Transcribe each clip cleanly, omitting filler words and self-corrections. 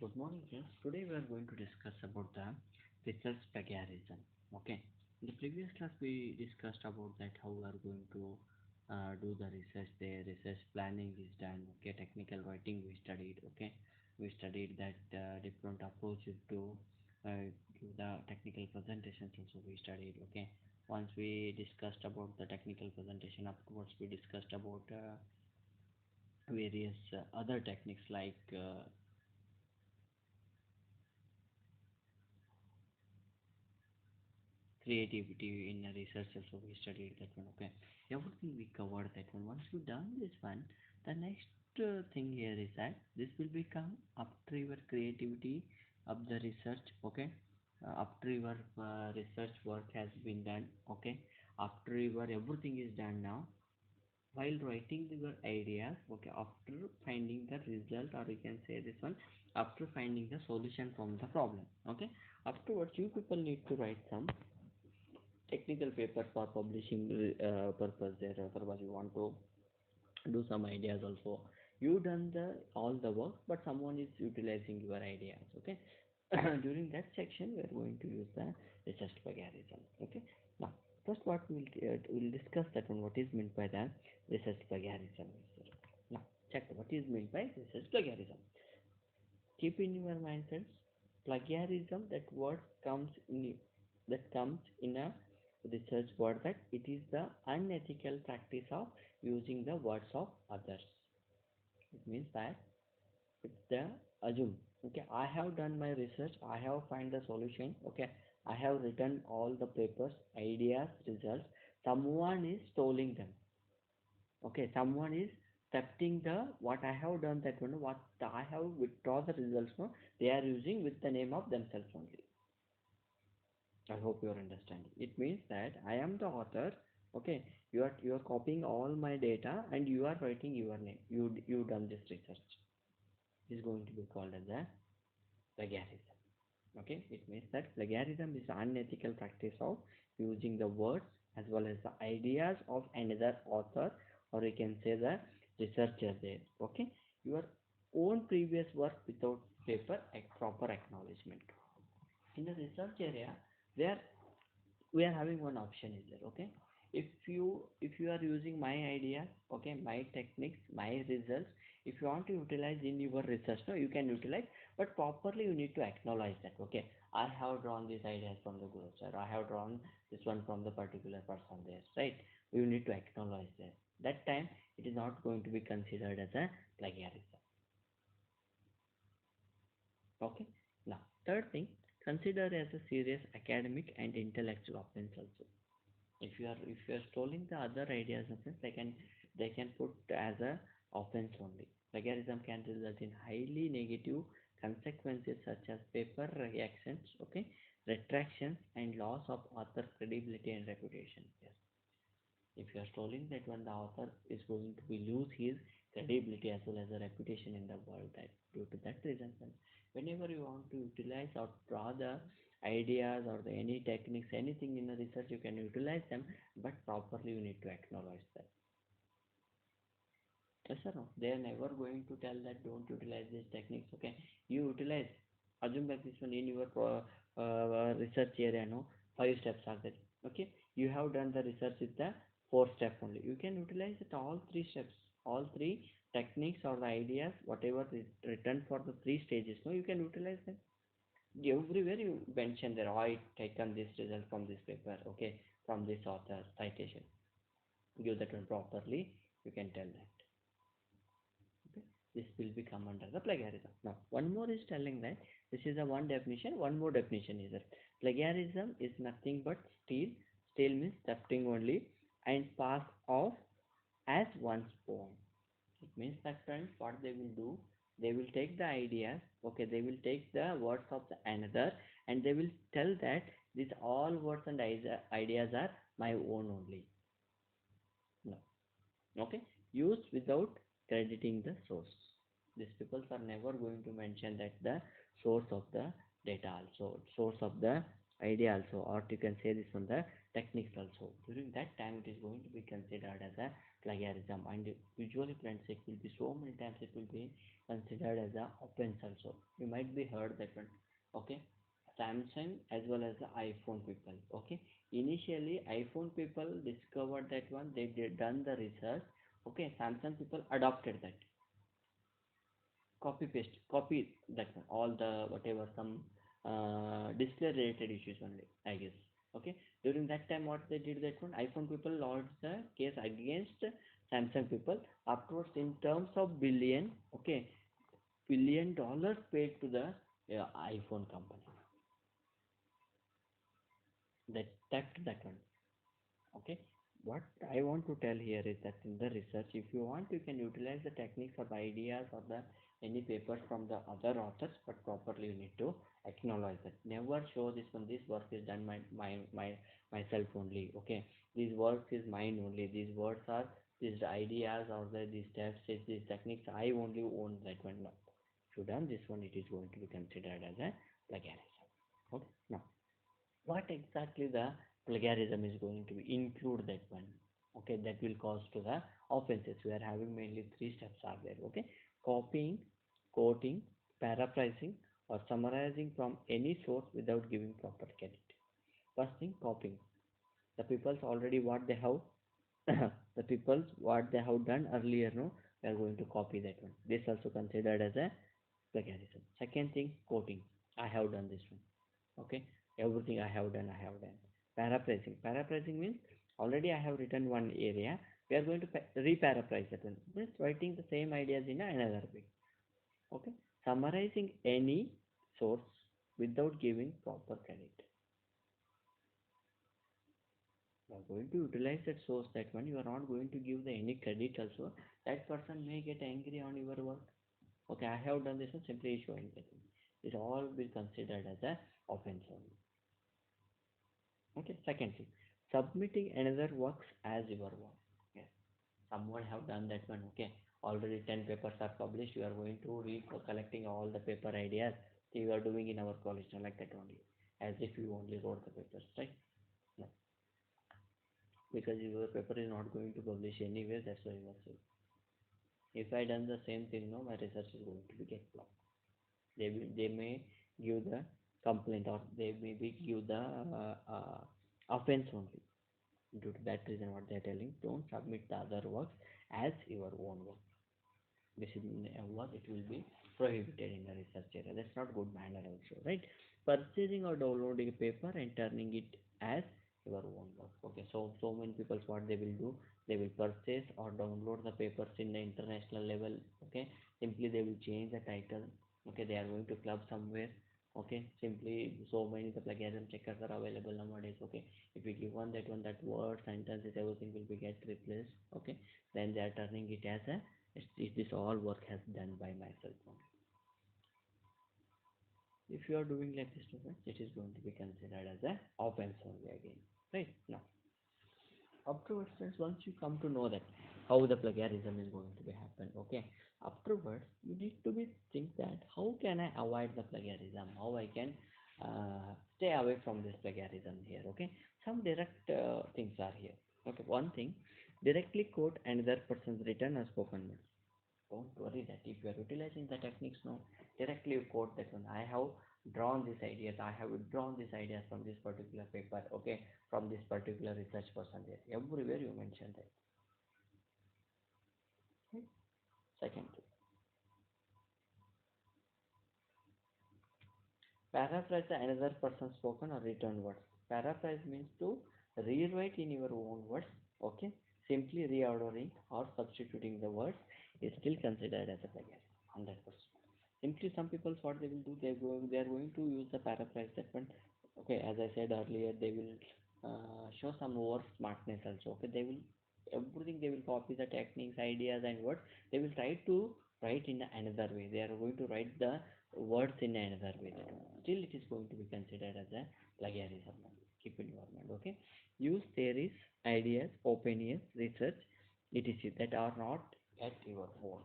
Good morning, friends. Today we are going to discuss about the research plagiarism. Okay. In the previous class, we discussed about that how we are going to do the research. The research planning is done. Okay. Technical writing we studied. Okay. We studied that different approaches to give the technical presentations. Also we studied. Okay. Once we discussed about the technical presentation, afterwards we discussed about various other techniques like creativity in research. Also we studied that one. Okay, everything we covered that one. Once you done this one, the next thing here is that this will become after your creativity of the research. Okay, after your research work has been done. Okay, after your everything is done now, while writing your ideas. Okay, after finding the result, or you can say this one, after finding the solution from the problem. Okay, afterwards you people need to write some technical paper for publishing purpose there. Otherwise you want to do some ideas also, you done the all the work, but someone is utilizing your ideas. Okay. During that section we are going to use the research plagiarism. Okay, now first what we'll discuss that one, what is meant by the research plagiarism. Now check what is meant by research plagiarism. Keep in your mindset, plagiarism, that word comes in, that comes in a research word, that it is the unethical practice of using the words of others. It means that it's the assume. Okay, I have done my research, I have find the solution. Okay, I have written all the papers, ideas, results. Someone is stealing them. Okay, someone is thefting the what I have done, that one, what I have withdraw the results. No, they are using with the name of themselves only. I hope you are understanding. It means that I am the author. Okay, you are copying all my data and you are writing your name. You done this research. Is going to be called as a plagiarism. Okay, it means that plagiarism is unethical practice of using the words as well as the ideas of another author, or you can say the researcher there. Okay, your own previous work without paper proper acknowledgement. In the research area, there we are having one option is there. Okay, if you are using my ideas, okay, my techniques, my results, if you want to utilize in your research, no, you can utilize, but properly you need to acknowledge that. Okay, I have drawn these ideas from the group, sir, I have drawn this one from the particular person there, right? You need to acknowledge that. That time it is not going to be considered as a plagiarism. Okay, now third thing, consider as a serious academic and intellectual offense also. If you are stealing the other ideas and things, they can put as a offense only. Plagiarism can result in highly negative consequences such as paper reactions, okay, retractions, and loss of author credibility and reputation. Yes, if you are stealing that one, the author is going to be lose his credibility as well as a reputation in the world. That due to that reason, whenever you want to utilize or draw the ideas or the any techniques, anything in the research, you can utilize them, but properly you need to acknowledge them. Yes or no? They are never going to tell that don't utilize these techniques. Okay, you utilize. Assume that this one in your research area, no, 5 steps are there. Okay, you have done the research with the 4 step only. You can utilize it all 3 steps, all three techniques or the ideas, whatever is written for the 3 stages. No, you can utilize them. Everywhere you mention there, I taken this result from this paper. Okay, from this author citation. Give that one properly. You can tell that. Okay, this will become under the plagiarism. Now one more is telling that this is a one definition. One more definition is that plagiarism is nothing but steal means thefting only, and pass off as one's own. It means that friends, what they will do, they will take the ideas. Okay, they will take the words of the another, and they will tell that these all words and ideas are my own only. No. Okay, use without crediting the source. These people are never going to mention that the source of the data, also source of the idea also, or you can say this on the techniques also. During that time it is going to be considered as a plagiarism, and usually friends it will be so many times it will be considered as a offense also. You might be heard that one. Okay, Samsung as well as the iPhone people. Okay, initially iPhone people discovered that one, they did done the research. Okay, Samsung people adopted that, copy paste, copy that one, all the whatever some display related issues only, I guess. Okay, during that time what they did, that one iPhone people launched the case against Samsung people. Afterwards, in terms of billion, okay, $1 billion paid to the iPhone company, that tapped that one. Okay, what I want to tell here is that in the research, if you want, you can utilize the techniques or the ideas or the any papers from the other authors, but properly you need to acknowledge that. Never show this one, this work is done my myself only. Okay, this work is mine only, these words are these ideas or these steps, these techniques, I only own that one. No, if you done this one, it is going to be considered as a plagiarism. Okay, now what exactly the plagiarism is going to be include that one. Okay, that will cause to the offenses. We are having mainly three steps are there. Okay, copying, quoting, paraphrasing, or summarizing from any source without giving proper credit. First thing, copying. The people's already what they have the people's what they have done earlier, no, we are going to copy that one. This also considered as a plagiarism. Second thing, quoting. I have done this one. Okay, everything I have done, I have done. Paraphrasing. Paraphrasing means already I have written one area, we are going to re-paraphrase that one, means writing the same ideas in another way. Okay, summarizing any source without giving proper credit. You are going to utilize that source, that one, you are not going to give the any credit also, that person may get angry on your work. Okay, I have done this one, simply showing that one. It all will considered as a offense only. Okay, second thing, submitting another works as your work. Yes, someone have done that one. Okay, already 10 papers are published. You are going to re collecting all the paper ideas. You are doing in our college, not like that only, as if you only wrote the papers, right? No, because your paper is not going to publish anywhere. That's why you are saying. If I done the same thing, no, my research is going to be get blocked. They may give the complaint, or they may be give the offense only. Due to that reason, what they are telling, don't submit the other works as your own work. This is what it will be prohibited in the research area. That's not good manner also, right? Purchasing or downloading a paper and turning it as your own work. Okay, so many people what they will do, they will purchase or download the papers in the international level. Okay, simply they will change the title. Okay, they are going to club somewhere. Okay, simply so many the plagiarism checkers are available nowadays. Okay, if we give one that word sentences everything will be get replaced. Okay, then they are turning it as a this all work has done by myself only. If you are doing like this, students, it is going to be considered as a offense only again. Right now, afterwards, friends, once you come to know that how the plagiarism is going to be happen, okay. Afterwards, you need to be think that how can I avoid the plagiarism? How I can stay away from this plagiarism here? Okay, some direct things are here. Okay, one thing, directly quote another person's written or spoken words. Don't worry that if you are utilizing the techniques now, directly you quote that one. I have drawn these ideas, I have drawn these ideas from this particular paper, okay, from this particular research person there. Everywhere you mention that. Okay. Second, paraphrase another person's spoken or written words. Paraphrase means to rewrite in your own words, okay. Simply reordering or substituting the words is still considered as a plagiarism, 100%. Simply some people what they will do, they are going to use the paraphrase that one. Okay, as I said earlier, they will show some over smartness also. Okay, they will everything, they will copy the techniques, ideas, and words. They will try to write in another way. They are going to write the words in another way. Still, it is going to be considered as a plagiarism. Keep in your mind. Okay, use theories, ideas, opinions, research, etc. that are not at your own.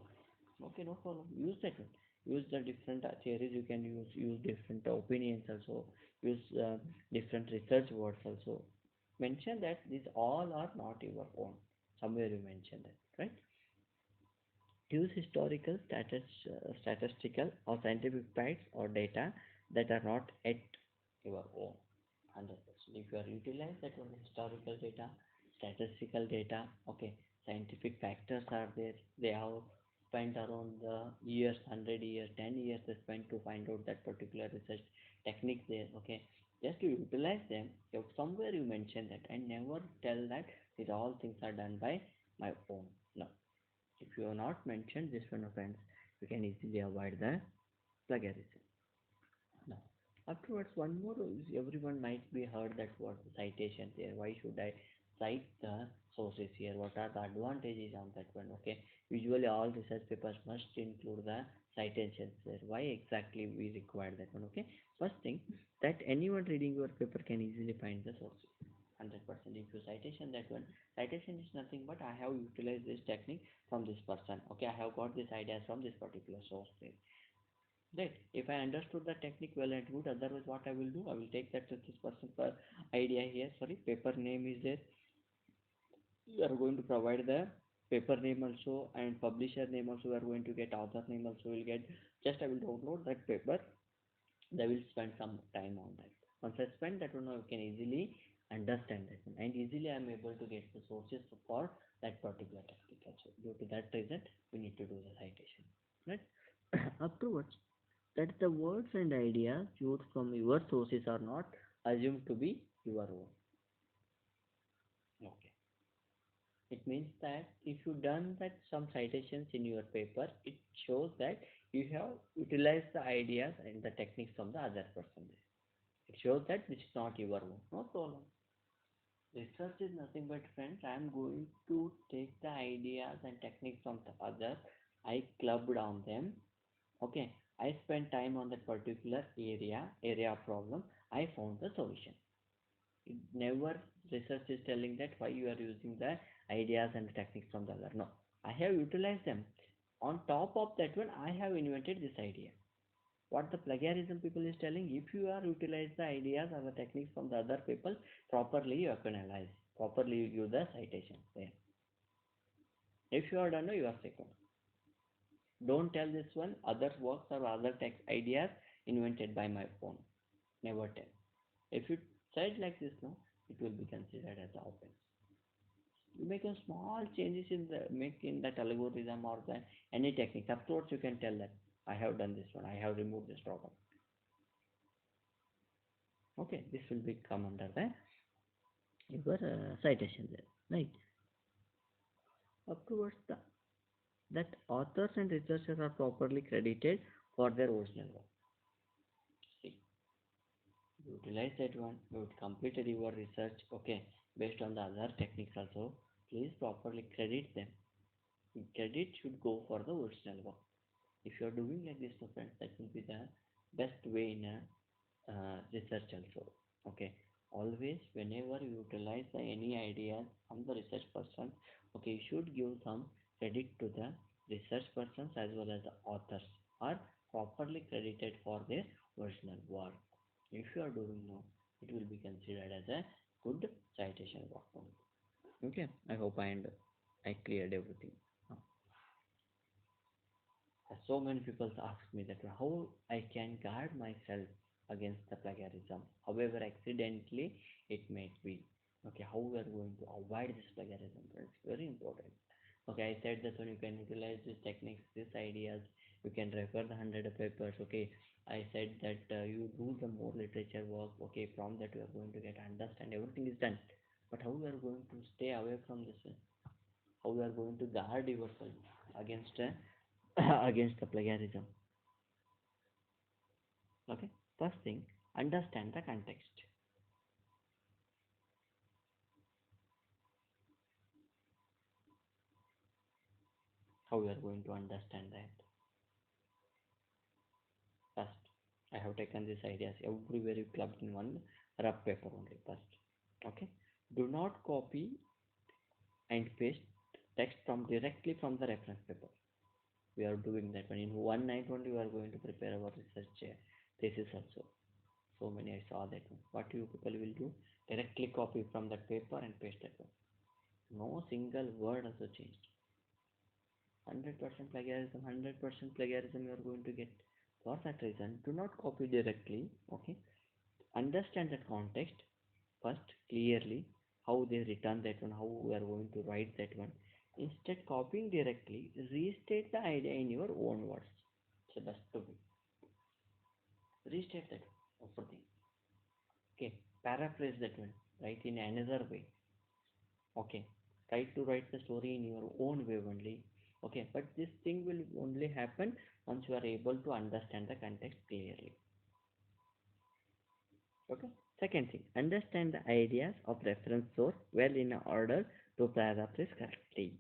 Okay, no problem. Use that one. use the different theories, you can use different opinions also, use different research words also. Mention that these all are not your own. Somewhere you mention that, right? Use historical, statistical, or scientific facts or data that are not at your own. 100%. If you are utilize that one historical data, statistical data, okay, scientific factors are there. They have spent around the years, 100 years, 10 years they spent to find out that particular research technique there. Okay, just to utilize them. If somewhere you mention that and never tell that these all things are done by my own. No, if you have not mentioned this one offense, you can easily avoid the plagiarism. No. Afterwards, one more is everyone might be heard that what citation there. Why should I cite the sources here? What are the advantages on that one? Okay. Usually all research papers must include the citations there. Why exactly we require that one? Okay. First thing that anyone reading your paper can easily find the sources. 100%. If you citation that one, citation is nothing but I have utilized this technique from this person. Okay, I have got this ideas from this particular source there. Right. If I understood the technique well and good, otherwise what I will do, I will take that to this person for idea here. Sorry, paper name is there. You are going to provide the paper name also and publisher name also. We are going to get author name also. Will get just I will download that paper. They will spend some time on that. Once I spend that one, I can easily understand that one, and easily I am able to get the sources for that particular technique also. Due to that reason, we need to do the citation. Right. Afterwards, that the words and ideas used from your sources are not assumed to be your own. Okay. It means that if you done that some citations in your paper, it shows that you have utilized the ideas and the techniques from the other person. It shows that this is not your own. No problem. Research is nothing but friends. I am going to take the ideas and techniques from the other. I clubbed on them. Okay, I spent time on that particular area of problem. I found the solution. It never research is telling that why you are using the ideas and the techniques from the other. No, I have utilized them. On top of that one, I have invented this idea. What the plagiarism people is telling, if you are utilize the ideas or the techniques from the other people properly, you analyze properly, you give the citation there. If you are done, you are second. Don't tell this one other works or other text ideas invented by my phone. Never tell. If you said like this, no, it will be considered as offense. You make a small changes in the make in that algorithm or the any technique. Afterwards, you can tell that I have done this one. I have removed this problem. Okay, this will be come under the your citation there, right? Afterwards, that authors and researchers are properly credited for their original work. See, utilize that one. You completed your research, okay, based on the other techniques also. Please properly credit them. Credit should go for the original work. If you are doing like this, my friends, that will be the best way in a research also. Okay, always whenever you utilize any ideas from the research person, okay, you should give some credit to the research persons as well as the authors are properly credited for their original work. If you are doing no, it will be considered as a good citation work only. Okay, I hope I cleared everything. So many people ask me that how I can guard myself against the plagiarism. However, accidentally it may be. Okay, how we are going to avoid this plagiarism? It's very important. Okay, I said that when you can utilize these techniques, these ideas, you can refer the hundred papers. Okay, I said that you do the more literature work. Okay, from that you are going to get understand everything is done. But how we are going to stay away from this? How we are going to guard yourself against against the plagiarism? Okay, first thing, understand the context. How we are going to understand that? First, I have taken these ideas everywhere you clubbed in one rough paper only. First, okay, do not copy and paste text from directly from the reference paper. We are doing that one in one night only. We are going to prepare our research thesis also. So many I saw that one. What you people will do? Directly copy from that paper and paste that one. No single word also changed. 100% plagiarism, 100% plagiarism you are going to get. For that reason, do not copy directly. Okay, understand that context first clearly, how they return that one, how we are going to write that one. Instead copying directly, restate the idea in your own words. So that's the way. Restate that everything. Okay, paraphrase that one, write in another way. Okay, try to write the story in your own way only. Okay, but this thing will only happen once you are able to understand the context clearly. Okay, second thing, understand the ideas of reference source well in order to paraphrase correctly.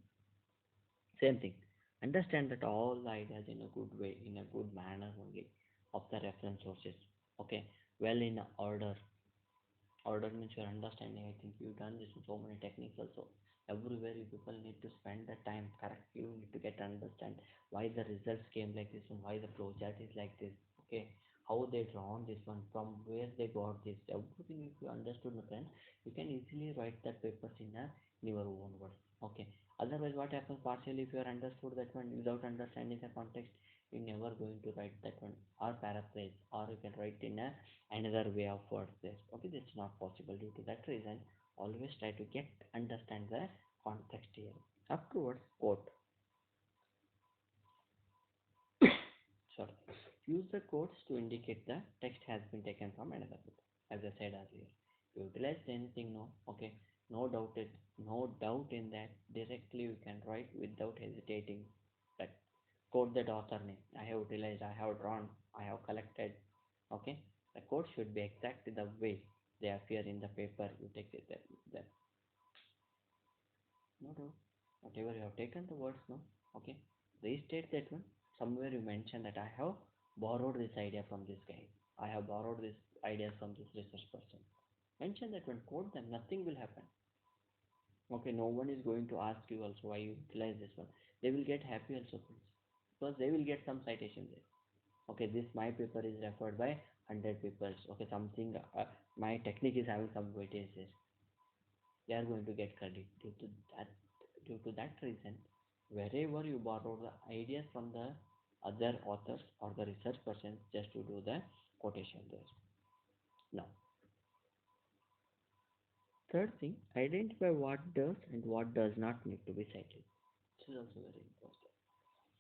Same thing, understand that all the ideas in a good way, in a good manner only, of the reference sources. Okay, well in order. Order means you're understanding. I think you've done this with so many techniques also. Everywhere you people need to spend the time correct. You need to get understand why the results came like this and why the flow chart is like this. Okay, how they drawn this one, from where they got this. Everything if you understood, my friend, you can easily write that papers in your own words. Okay. Otherwise, what happens partially if you are understood that one without understanding the context, you're never going to write that one or paraphrase, or you can write in another way of words there. Okay, that's not possible. Due to that reason, always try to get understand the context here. Afterwards, quote. Sorry. Use the quotes to indicate the text has been taken from another book. As I said earlier, utilize anything, no. Okay, no doubt in that. Directly you can write without hesitating. That quote that author name. I have utilized, I have drawn, I have collected. Okay, the quote should be exactly the way they appear in the paper. You take it there. No doubt. Whatever you have taken the words, no. Okay, restate that one. Somewhere you mention that I have borrowed this idea from this guy. I have borrowed this idea from this research person. Mention that one. Quote them. Nothing will happen. Okay, no one is going to ask you also why you utilize this one. They will get happy also, because they will get some citation there. Okay, this my paper is referred by 100 people. Okay, something my technique is having some weightages. They are going to get credit that. Due to that reason, wherever you borrow the ideas from the other authors or the research person, just to do the quotation there. Now, third thing, identify what does and what does not need to be cited. This is also very important.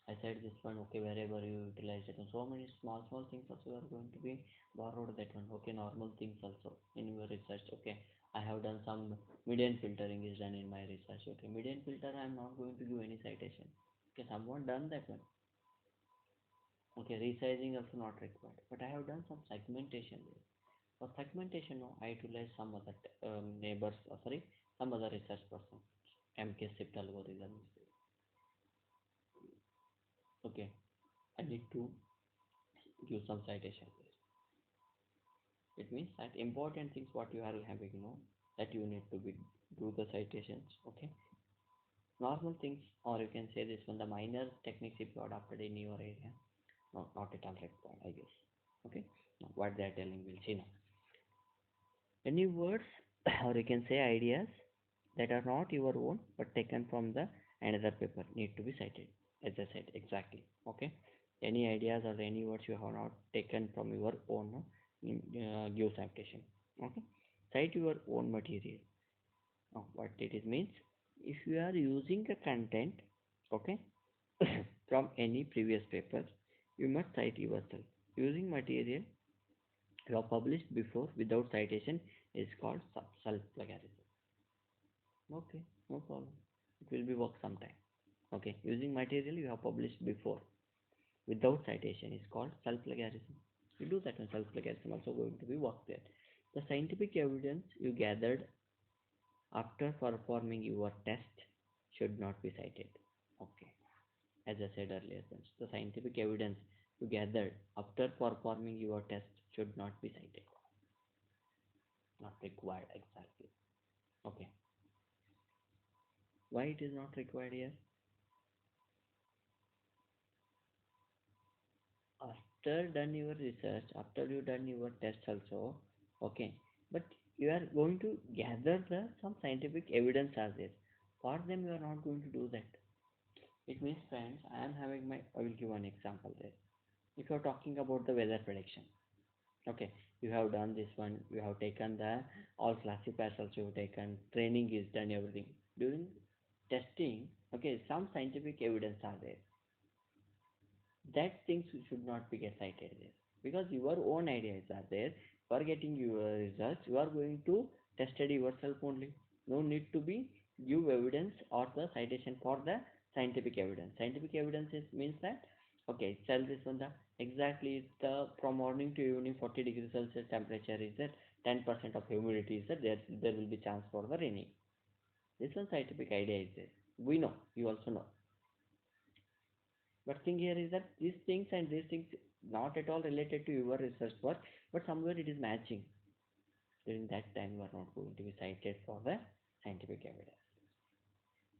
I said this one, okay, wherever you utilize it, and so many small things also are going to be borrowed that one. Okay, normal things also in your research. Okay, I have done some median filtering is done in my research. Okay, median filter I am not going to give any citation. Okay, someone done that one. Okay, resizing also not required, but I have done some segmentation there. For segmentation, no, I utilize some other neighbors, sorry, some other research person. MK shift algorithm. Okay, I need to give some citation there. It means that important things what you are having, that you need to be do the citations. Okay, normal things, or you can say this one, the minor techniques if you adopted in your area, no, not at all required, I guess. Okay, now what they are telling, we'll see now. Any words or you can say ideas that are not your own but taken from the another paper need to be cited, as I said exactly. Okay, any ideas or any words you have not taken from your own, give citation. Okay, cite your own material. Now what it is means, if you are using a content, okay, from any previous paper, you must cite yourself. Using material you have published before without citation is called self plagiarism. Okay, no problem. It will be work sometime. Okay, using material you have published before without citation is called self plagiarism. You do that and self plagiarism also going to be work there. The scientific evidence you gathered after performing your test should not be cited. Okay, as I said earlier, the scientific evidence you gathered after performing your test should not be cited. Not required exactly. Okay, why it is not required here? after done your research, after you done your test also, okay, but you are going to gather the some scientific evidence are there. For them, you are not going to do that. It means, friends, I am having my. I will give one example there. If you are talking about the weather prediction, okay, you have done this one. You have taken the all classifiers also. You have taken training is done everything during testing. Okay, some scientific evidence are there that things should not be get cited there because your own ideas are there. For getting your results, you are going to test it yourself only. No need to be give evidence or the citation for the scientific evidence. Scientific evidence is, means that okay, tell this one the exactly the from morning to evening 40 degrees Celsius temperature is that 10% of humidity is that there will be chance for the raining. This one scientific idea is there. We know, you also know. But thing here is that these things and these things not at all related to your research work, but somewhere it is matching. During that time, you are not going to be cited for the scientific evidence.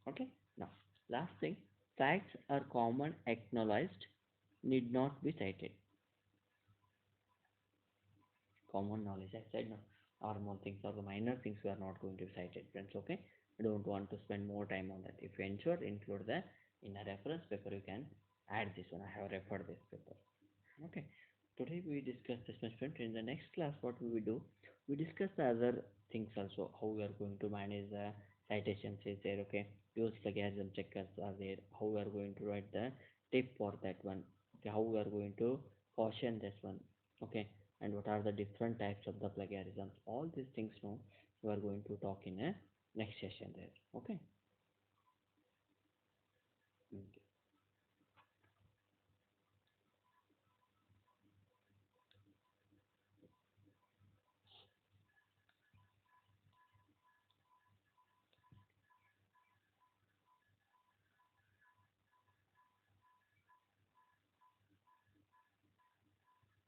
Okay. Now, last thing, facts are common, acknowledged, need not be cited. Common knowledge, I said no. Normal things or the minor things we are not going to be cited, friends. Okay. I don't want to spend more time on that. If you ensure include the in a reference paper, you can add this one. I have referred this paper. Okay. Today we discuss this much friend. In the next class, what we will do? We discuss the other things also. How we are going to manage the citations is there. Okay. Use plagiarism checkers are there. How we are going to write the tip for that one. Okay. How we are going to caution this one. Okay. And what are the different types of the plagiarisms? All these things now we are going to talk in a next session there. Okay.